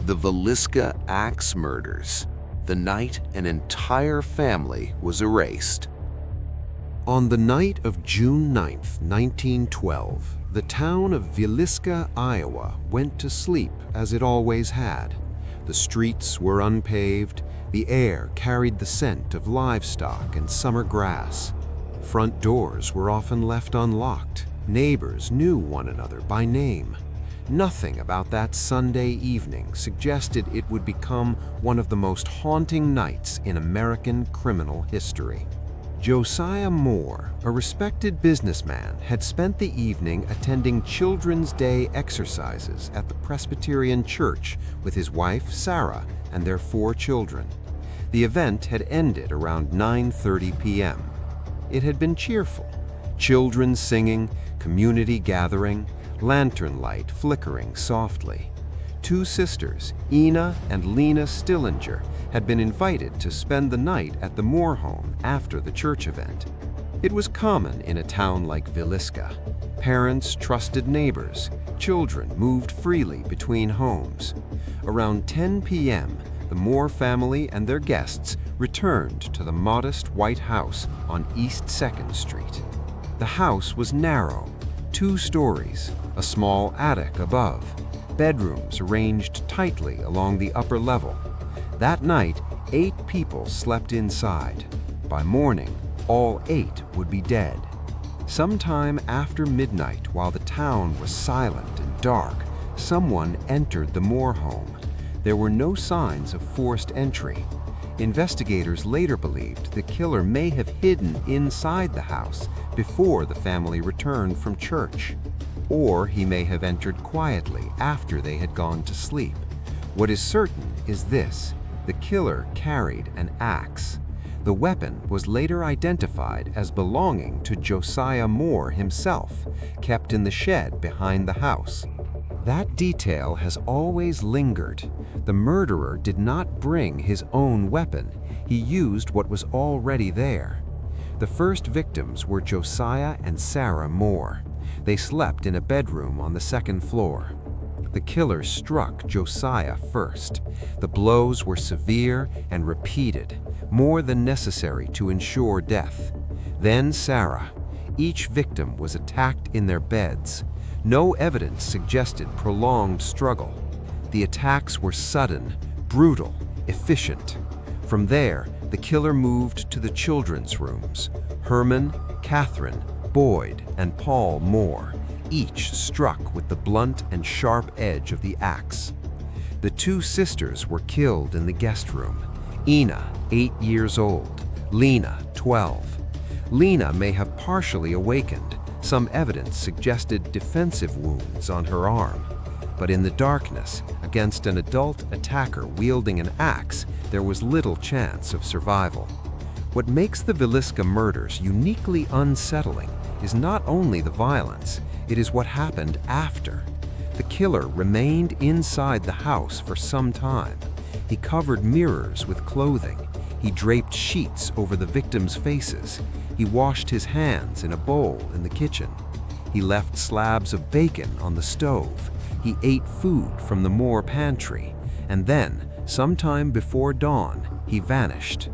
The Villisca axe murders. The night an entire family was erased. On the night of June 9, 1912, the town of Villisca, Iowa, went to sleep as it always had. The streets were unpaved, the air carried the scent of livestock and summer grass. Front doors were often left unlocked. Neighbors knew one another by name. Nothing about that Sunday evening suggested it would become one of the most haunting nights in American criminal history. Josiah Moore, a respected businessman, had spent the evening attending Children's Day exercises at the Presbyterian Church with his wife, Sarah, and their 4 children. The event had ended around 9:30 p.m. It had been cheerful. Children singing, community gathering, lantern light flickering softly. 2 sisters, Ina and Lena Stillinger, had been invited to spend the night at the Moore home after the church event. It was common in a town like Villisca. Parents trusted neighbors. Children moved freely between homes. Around 10 p.m., the Moore family and their guests returned to the modest white house on East 2nd Street. The house was narrow, 2 stories, a small attic above, bedrooms arranged tightly along the upper level. That night, 8 people slept inside. By morning, all 8 would be dead. Sometime after midnight, while the town was silent and dark, someone entered the Moore home. There were no signs of forced entry. Investigators later believed the killer may have hidden inside the house before the family returned from church. Or he may have entered quietly after they had gone to sleep. What is certain is this: the killer carried an axe. The weapon was later identified as belonging to Josiah Moore himself, kept in the shed behind the house. That detail has always lingered. The murderer did not bring his own weapon. He used what was already there. The first victims were Josiah and Sarah Moore. They slept in a bedroom on the 2nd floor. The killer struck Josiah first. The blows were severe and repeated, more than necessary to ensure death. Then Sarah. Each victim was attacked in their beds. No evidence suggested prolonged struggle. The attacks were sudden, brutal, efficient. From there, the killer moved to the children's rooms. Herman, Catherine, Boyd, and Paul Moore, each struck with the blunt and sharp edge of the axe. The 2 sisters were killed in the guest room. Ina, 8 years old, Lena, 12. Lena may have partially awakened. Some evidence suggested defensive wounds on her arm. But in the darkness, against an adult attacker wielding an axe, there was little chance of survival. What makes the Villisca murders uniquely unsettling is not only the violence, it is what happened after. The killer remained inside the house for some time. He covered mirrors with clothing. He draped sheets over the victims' faces. He washed his hands in a bowl in the kitchen. He left slabs of bacon on the stove. He ate food from the Moore pantry. And then, sometime before dawn, he vanished.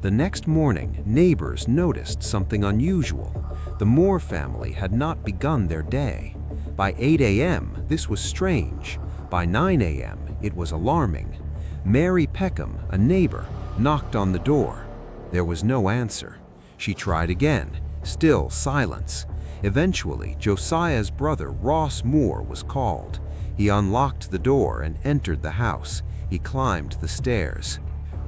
The next morning, neighbors noticed something unusual. The Moore family had not begun their day. By 8 a.m., this was strange. By 9 a.m., it was alarming. Mary Peckham, a neighbor, knocked on the door. There was no answer. She tried again. Still silence. Eventually, Josiah's brother, Ross Moore, was called. He unlocked the door and entered the house. He climbed the stairs.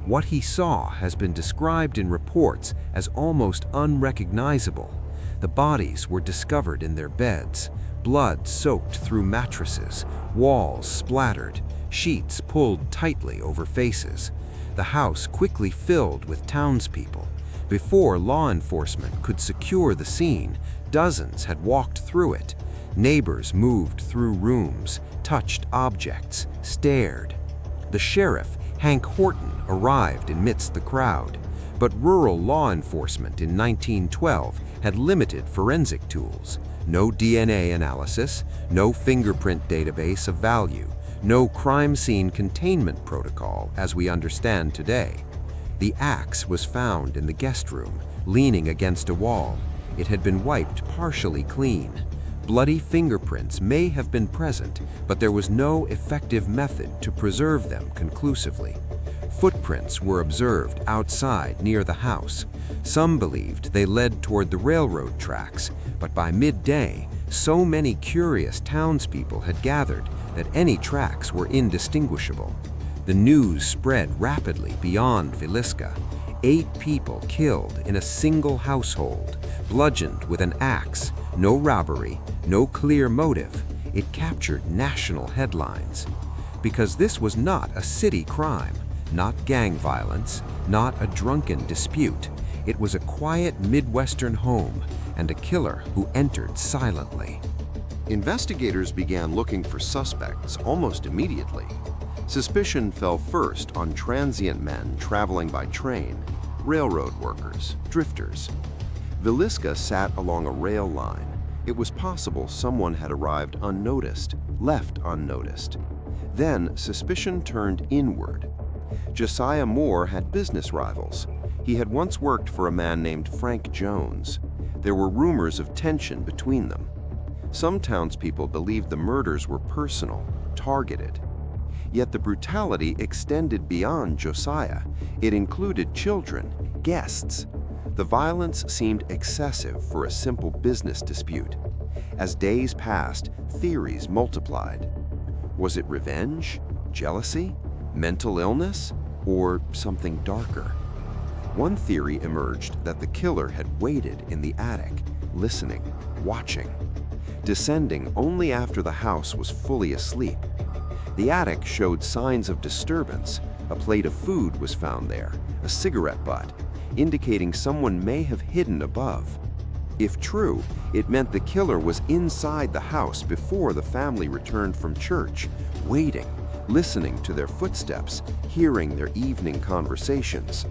What he saw has been described in reports as almost unrecognizable. The bodies were discovered in their beds, blood soaked through mattresses, walls splattered, sheets pulled tightly over faces. The house quickly filled with townspeople. Before law enforcement could secure the scene, dozens had walked through it. Neighbors moved through rooms, touched objects, stared. The sheriff, Hank Horton, arrived amidst the crowd, but rural law enforcement in 1912 had limited forensic tools. No DNA analysis, no fingerprint database of value, No crime scene containment protocol as we understand today. The axe was found in the guest room, leaning against a wall. It had been wiped partially clean. Bloody fingerprints may have been present, but there was no effective method to preserve them conclusively. Footprints were observed outside near the house. Some believed they led toward the railroad tracks, but by midday, so many curious townspeople had gathered that any tracks were indistinguishable. The news spread rapidly beyond Villisca. 8 people killed in a single household, bludgeoned with an axe. No robbery, no clear motive. It captured national headlines. Because this was not a city crime, not gang violence, not a drunken dispute. It was a quiet Midwestern home and a killer who entered silently. Investigators began looking for suspects almost immediately. Suspicion fell first on transient men traveling by train, railroad workers, drifters. Villisca sat along a rail line. It was possible someone had arrived unnoticed, left unnoticed. Then suspicion turned inward. Josiah Moore had business rivals. He had once worked for a man named Frank Jones. There were rumors of tension between them. Some townspeople believed the murders were personal, targeted. Yet the brutality extended beyond Josiah. It included children, guests. The violence seemed excessive for a simple business dispute. As days passed, theories multiplied. Was it revenge, jealousy, mental illness, or something darker? One theory emerged that the killer had waited in the attic, listening, watching, descending only after the house was fully asleep. The attic showed signs of disturbance. A plate of food was found there, a cigarette butt, indicating someone may have hidden above. If true, it meant the killer was inside the house before the family returned from church, waiting, listening to their footsteps, hearing their evening conversations.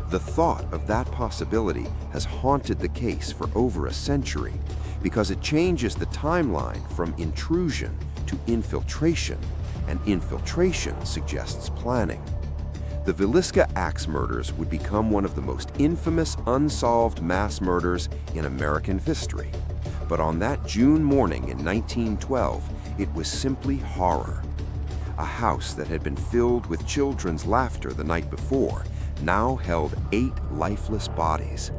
The thought of that possibility has haunted the case for over a century because it changes the timeline from intrusion to infiltration, and infiltration suggests planning. The Villisca axe murders would become one of the most infamous unsolved mass murders in American history. But on that June morning in 1912, it was simply horror. A house that had been filled with children's laughter the night before now held 8 lifeless bodies.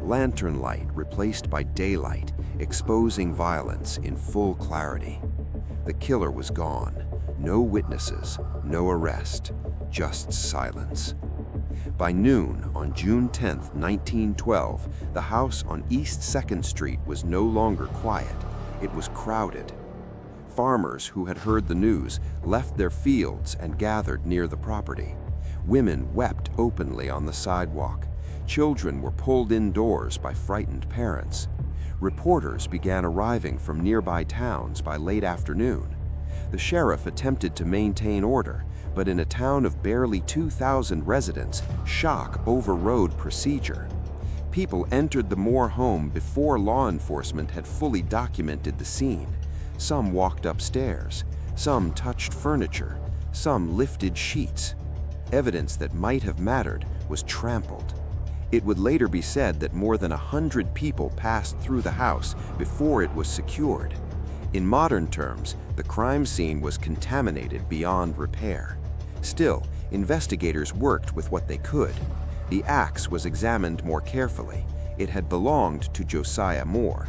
Lantern light replaced by daylight, exposing violence in full clarity. The killer was gone. No witnesses, no arrest, just silence. By noon on June 10, 1912, the house on East 2nd Street was no longer quiet. It was crowded. Farmers who had heard the news left their fields and gathered near the property. Women wept openly on the sidewalk. Children were pulled indoors by frightened parents. Reporters began arriving from nearby towns by late afternoon. The sheriff attempted to maintain order, but in a town of barely 2,000 residents, shock overrode procedure. People entered the Moore home before law enforcement had fully documented the scene. Some walked upstairs, some touched furniture, some lifted sheets. Evidence that might have mattered was trampled. It would later be said that more than 100 people passed through the house before it was secured. In modern terms, the crime scene was contaminated beyond repair. Still, investigators worked with what they could. The axe was examined more carefully. It had belonged to Josiah Moore.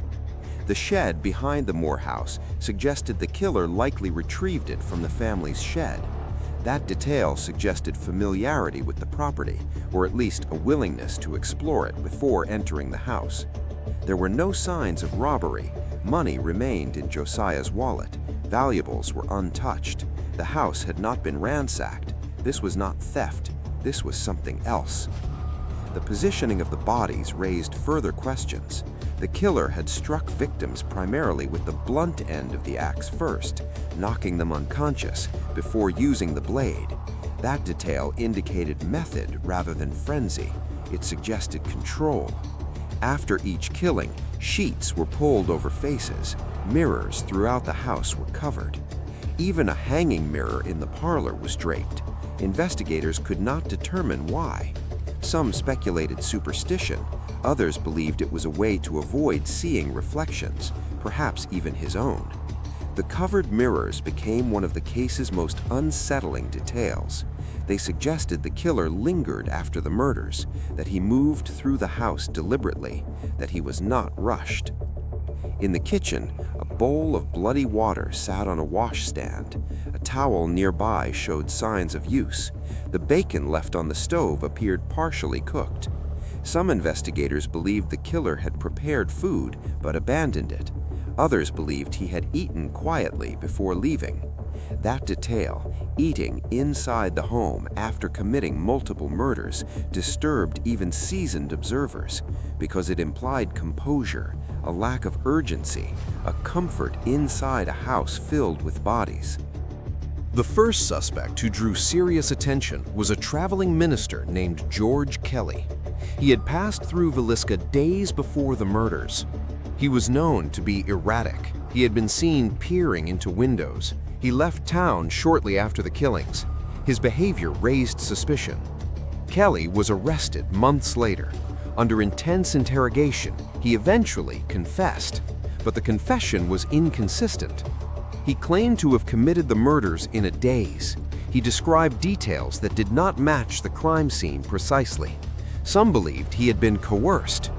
The shed behind the Moore house suggested the killer likely retrieved it from the family's shed. That detail suggested familiarity with the property, or at least a willingness to explore it before entering the house. There were no signs of robbery. Money remained in Josiah's wallet. Valuables were untouched. The house had not been ransacked. This was not theft. This was something else. The positioning of the bodies raised further questions. The killer had struck victims primarily with the blunt end of the axe first, knocking them unconscious before using the blade. That detail indicated method rather than frenzy. It suggested control. After each killing, sheets were pulled over faces. Mirrors throughout the house were covered. Even a hanging mirror in the parlor was draped. Investigators could not determine why. Some speculated superstition, others believed it was a way to avoid seeing reflections, perhaps even his own. The covered mirrors became one of the case's most unsettling details. They suggested the killer lingered after the murders, that he moved through the house deliberately, that he was not rushed. In the kitchen, a bowl of bloody water sat on a washstand. A towel nearby showed signs of use. The bacon left on the stove appeared partially cooked. Some investigators believed the killer had prepared food but abandoned it. Others believed he had eaten quietly before leaving. That detail, eating inside the home after committing multiple murders, disturbed even seasoned observers because it implied composure, a lack of urgency, a comfort inside a house filled with bodies. The first suspect who drew serious attention was a traveling minister named George Kelly. He had passed through Villisca days before the murders. He was known to be erratic. He had been seen peering into windows. He left town shortly after the killings. His behavior raised suspicion. Kelly was arrested months later. Under intense interrogation, he eventually confessed, but the confession was inconsistent. He claimed to have committed the murders in a daze. He described details that did not match the crime scene precisely. Some believed he had been coerced.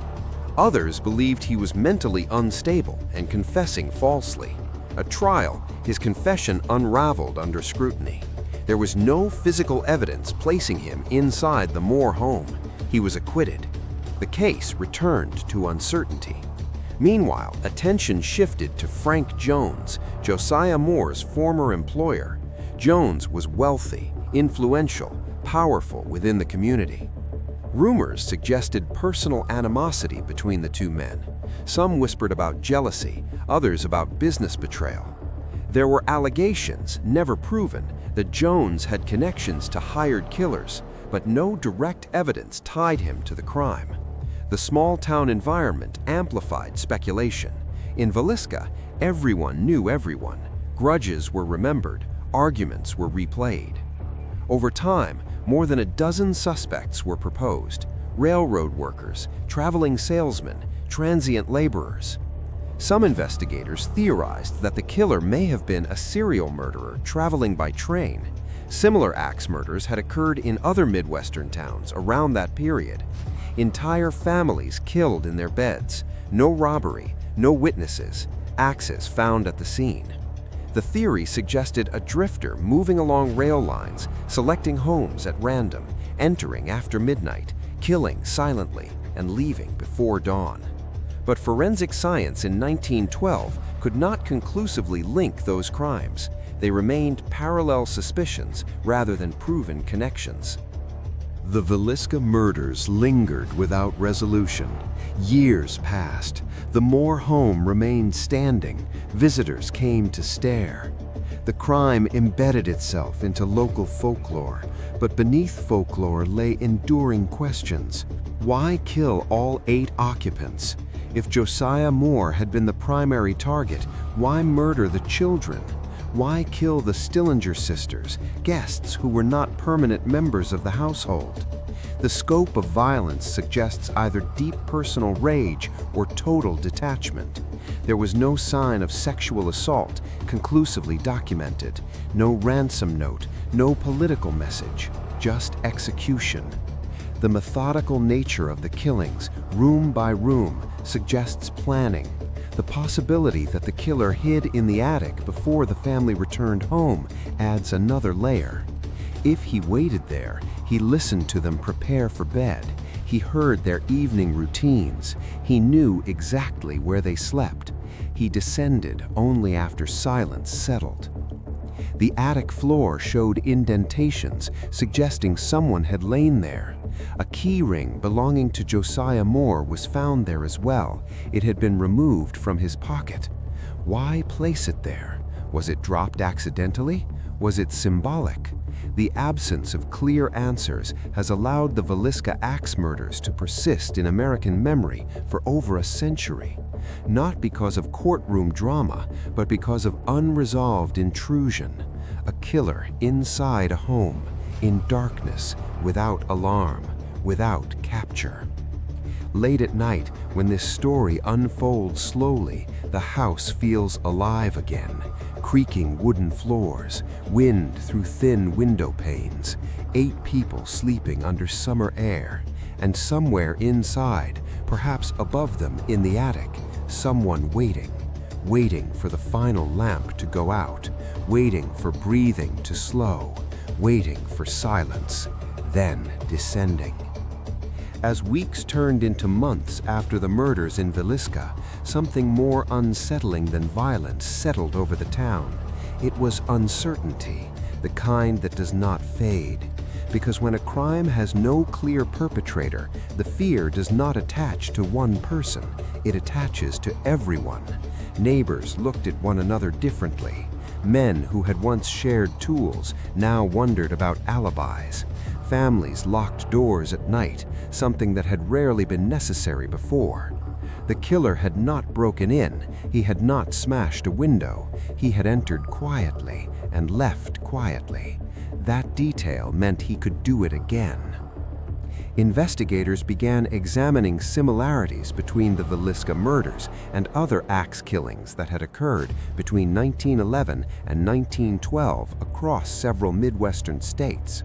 Others believed he was mentally unstable and confessing falsely. At trial, his confession unraveled under scrutiny. There was no physical evidence placing him inside the Moore home. He was acquitted. The case returned to uncertainty. Meanwhile, attention shifted to Frank Jones, Josiah Moore's former employer. Jones was wealthy, influential, powerful within the community. Rumors suggested personal animosity between the two men. Some whispered about jealousy, others about business betrayal. There were allegations, never proven, that Jones had connections to hired killers, but no direct evidence tied him to the crime. The small-town environment amplified speculation. In Villisca, everyone knew everyone. Grudges were remembered, arguments were replayed. Over time, more than a dozen suspects were proposed: railroad workers, traveling salesmen, transient laborers. Some investigators theorized that the killer may have been a serial murderer traveling by train. Similar axe murders had occurred in other Midwestern towns around that period. Entire families killed in their beds. No robbery, no witnesses, axes found at the scene. The theory suggested a drifter moving along rail lines, selecting homes at random, entering after midnight, killing silently, and leaving before dawn. But forensic science in 1912 could not conclusively link those crimes. They remained parallel suspicions rather than proven connections. The Villisca murders lingered without resolution. Years passed. The Moore home remained standing. Visitors came to stare. The crime embedded itself into local folklore, but beneath folklore lay enduring questions. Why kill all 8 occupants? If Josiah Moore had been the primary target, why murder the children? Why kill the Stillinger sisters, guests who were not permanent members of the household? The scope of violence suggests either deep personal rage or total detachment. There was no sign of sexual assault conclusively documented, no ransom note, no political message, just execution. The methodical nature of the killings, room by room, suggests planning. The possibility that the killer hid in the attic before the family returned home adds another layer. If he waited there, he listened to them prepare for bed. He heard their evening routines. He knew exactly where they slept. He descended only after silence settled. The attic floor showed indentations, suggesting someone had lain there. A key ring belonging to Josiah Moore was found there as well. It had been removed from his pocket. Why place it there? Was it dropped accidentally? Was it symbolic? The absence of clear answers has allowed the Villisca axe murders to persist in American memory for over a century, not because of courtroom drama, but because of unresolved intrusion, a killer inside a home, in darkness, without alarm, without capture. Late at night, when this story unfolds slowly, the house feels alive again. Creaking wooden floors, wind through thin window panes, 8 people sleeping under summer air, and somewhere inside, perhaps above them in the attic, someone waiting for the final lamp to go out, waiting for breathing to slow, waiting for silence, then descending. As weeks turned into months after the murders in Villisca, something more unsettling than violence settled over the town. It was uncertainty, the kind that does not fade. Because when a crime has no clear perpetrator, the fear does not attach to one person, it attaches to everyone. Neighbors looked at one another differently. Men who had once shared tools now wondered about alibis. Families locked doors at night, something that had rarely been necessary before. The killer had not broken in, he had not smashed a window, he had entered quietly and left quietly. That detail meant he could do it again. Investigators began examining similarities between the Villisca murders and other axe killings that had occurred between 1911 and 1912 across several Midwestern states.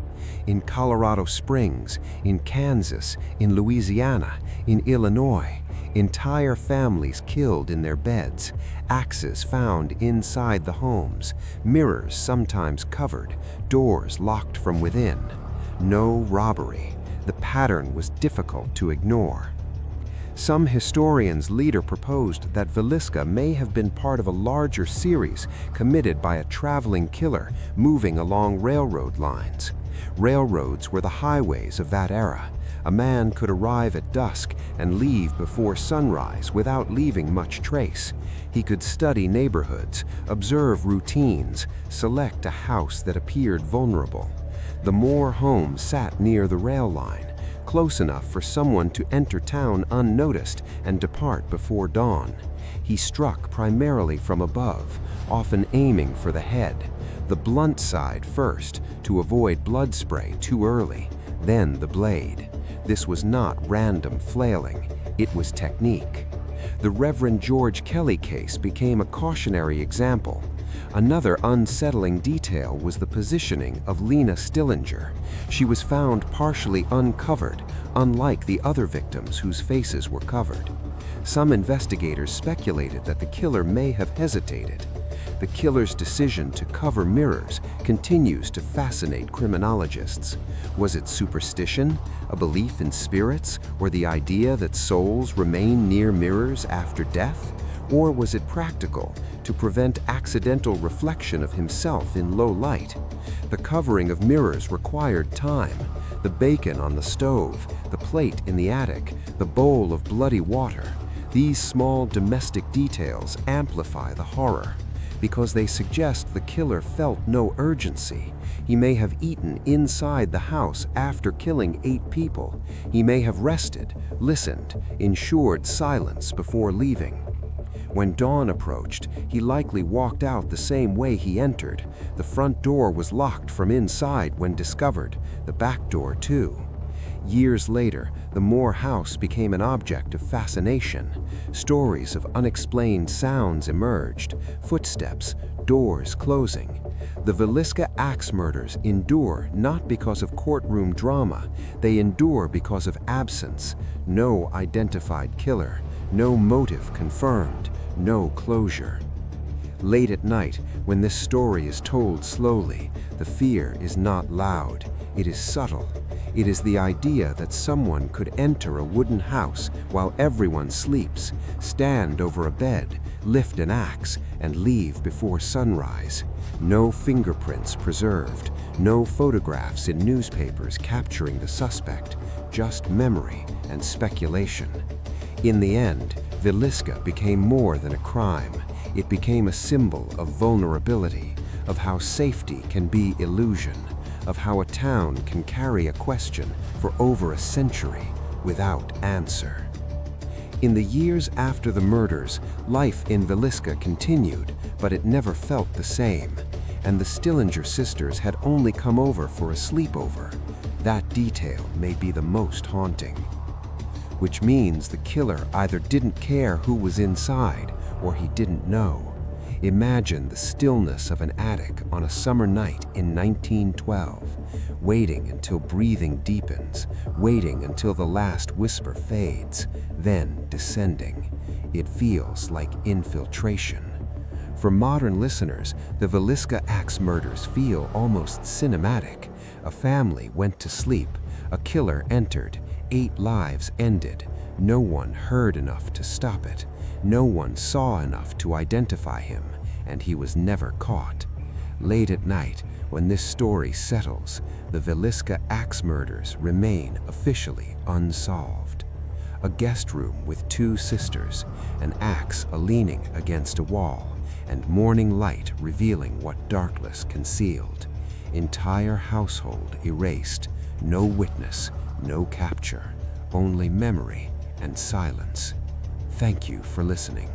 In Colorado Springs, in Kansas, in Louisiana, in Illinois, entire families killed in their beds, axes found inside the homes, mirrors sometimes covered, doors locked from within. No robbery. The pattern was difficult to ignore. Some historians later proposed that Villisca may have been part of a larger series committed by a traveling killer moving along railroad lines. Railroads were the highways of that era. A man could arrive at dusk and leave before sunrise without leaving much trace. He could study neighborhoods, observe routines, select a house that appeared vulnerable. The Moore home sat near the rail line, close enough for someone to enter town unnoticed and depart before dawn. He struck primarily from above, often aiming for the head, the blunt side first, to avoid blood spray too early, then the blade. This was not random flailing, it was technique. The Reverend George Kelly case became a cautionary example. Another unsettling detail was the positioning of Lena Stillinger. She was found partially uncovered, unlike the other victims whose faces were covered. Some investigators speculated that the killer may have hesitated. The killer's decision to cover mirrors continues to fascinate criminologists. Was it superstition, a belief in spirits, or the idea that souls remain near mirrors after death? Or was it practical, to prevent accidental reflection of himself in low light? The covering of mirrors required time. The bacon on the stove, the plate in the attic, the bowl of bloody water. These small domestic details amplify the horror, because they suggest the killer felt no urgency. He may have eaten inside the house after killing 8 people. He may have rested, listened, ensured silence before leaving. When dawn approached, he likely walked out the same way he entered. The front door was locked from inside when discovered, the back door too. Years later, the Moore house became an object of fascination. Stories of unexplained sounds emerged, footsteps, doors closing. The Villisca axe murders endure not because of courtroom drama, they endure because of absence. No identified killer, no motive confirmed, no closure. Late at night, when this story is told slowly, the fear is not loud, it is subtle. It is the idea that someone could enter a wooden house while everyone sleeps, stand over a bed, lift an axe, and leave before sunrise. No fingerprints preserved, no photographs in newspapers capturing the suspect, just memory and speculation. In the end, Villisca became more than a crime. It became a symbol of vulnerability, of how safety can be illusion, of how a town can carry a question for over a century without answer. In the years after the murders, life in Villisca continued, but it never felt the same, and the Stillinger sisters had only come over for a sleepover. That detail may be the most haunting. Which means the killer either didn't care who was inside, or he didn't know. Imagine the stillness of an attic on a summer night in 1912, waiting until breathing deepens, waiting until the last whisper fades, then descending. It feels like infiltration. For modern listeners, the Villisca axe murders feel almost cinematic. A family went to sleep, a killer entered, 8 lives ended. No one heard enough to stop it. No one saw enough to identify him, and he was never caught. Late at night, when this story settles, the Villisca axe murders remain officially unsolved. A guest room with 2 sisters, an axe leaning against a wall, and morning light revealing what darkness concealed. Entire household erased, no witness, no capture, only memory and silence. Thank you for listening.